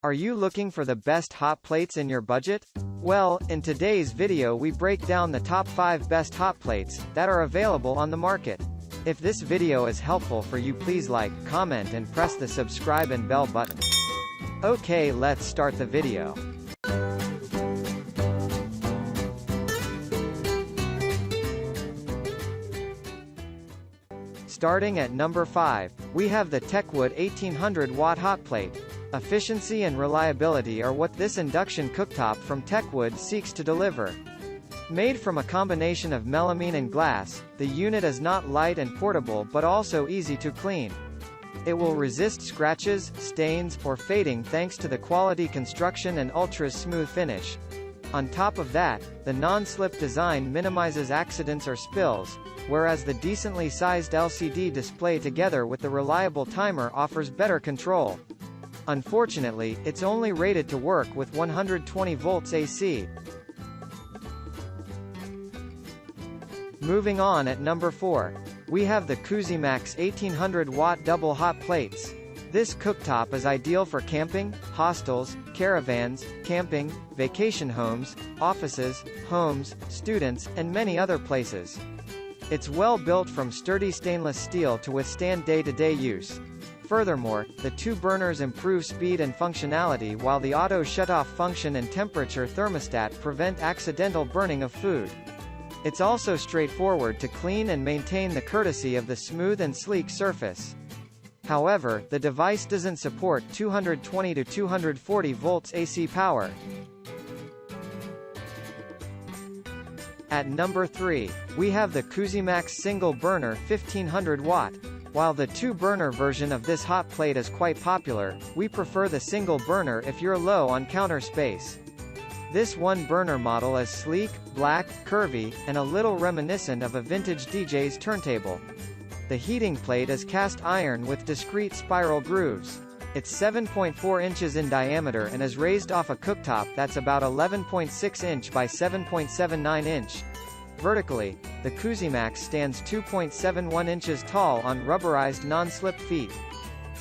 Are you looking for the best hot plates in your budget? Well, in today's video we break down the top 5 best hot plates that are available on the market. If this video is helpful for you, please like, comment and press the subscribe and bell button. Okay, let's start the video. Starting at number 5, we have the Techwood 1800 watt hot plate. Efficiency and reliability are what this induction cooktop from Techwood seeks to deliver. Made from a combination of melamine and glass, the unit is not light and portable but also easy to clean. It will resist scratches, stains, or fading thanks to the quality construction and ultra-smooth finish. On top of that, the non-slip design minimizes accidents or spills, whereas the decently sized LCD display together with the reliable timer offers better control. Unfortunately, it's only rated to work with 120 volts AC. Moving on at number 4, we have the Cusimax 1800 watt double hot plates. This cooktop is ideal for camping, hostels, caravans, camping, vacation homes, offices, homes, students, and many other places. It's well built from sturdy stainless steel to withstand day-to-day use. Furthermore, the two burners improve speed and functionality, while the auto shutoff function and temperature thermostat prevent accidental burning of food. It's also straightforward to clean and maintain, the courtesy of the smooth and sleek surface. However, the device doesn't support 220 to 240 volts AC power. At number 3, we have the Cusimax single burner 1500 watt. While the two-burner version of this hot plate is quite popular, we prefer the single burner if you're low on counter space. This one-burner model is sleek, black, curvy, and a little reminiscent of a vintage DJ's turntable. The heating plate is cast iron with discrete spiral grooves. It's 7.4 inches in diameter and is raised off a cooktop that's about 11.6 inch by 7.79 inch. Vertically, the Cusimax stands 2.71 inches tall on rubberized non-slip feet.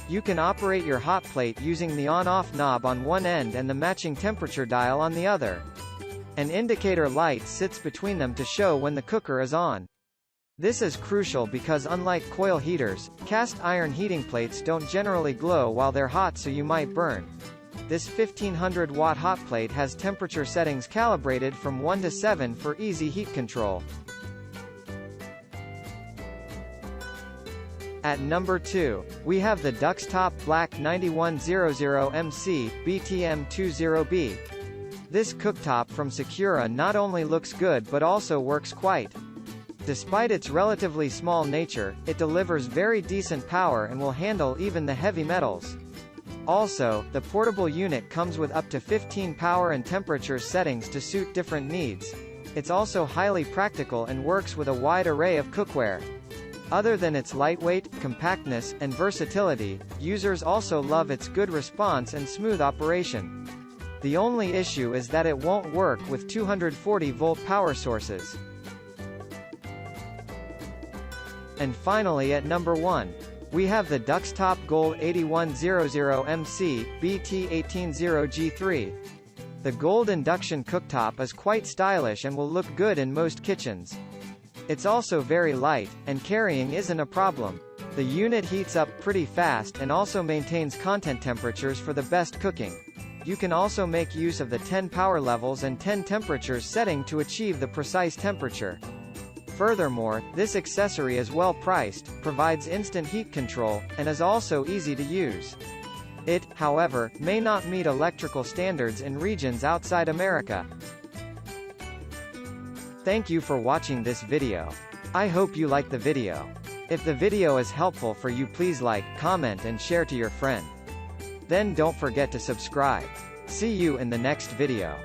You can operate your hot plate using the on-off knob on one end and the matching temperature dial on the other. An indicator light sits between them to show when the cooker is on. This is crucial because unlike coil heaters, cast iron heating plates don't generally glow while they're hot, so you might burn. This 1500 watt hot plate has temperature settings calibrated from 1 to 7 for easy heat control. At number 2, we have the Duxtop Black 9100MC BTM20B. This cooktop from Secura not only looks good but also works quite. Despite its relatively small nature, it delivers very decent power and will handle even the heavy metals. Also, the portable unit comes with up to 15 power and temperature settings to suit different needs. It's also highly practical and works with a wide array of cookware. Other than its lightweight, compactness, and versatility, users also love its good response and smooth operation. The only issue is that it won't work with 240-volt power sources. And finally, at number 1, we have the Duxtop Gold 8100MC BT180G3. The gold induction cooktop is quite stylish and will look good in most kitchens. It's also very light, and carrying isn't a problem. The unit heats up pretty fast and also maintains content temperatures for the best cooking. You can also make use of the 10 power levels and 10 temperatures setting to achieve the precise temperature. Furthermore, this accessory is well priced, provides instant heat control, and is also easy to use. It, however, may not meet electrical standards in regions outside America. Thank you for watching this video. I hope you liked the video. If the video is helpful for you, please like, comment and share to your friend. Then don't forget to subscribe. See you in the next video.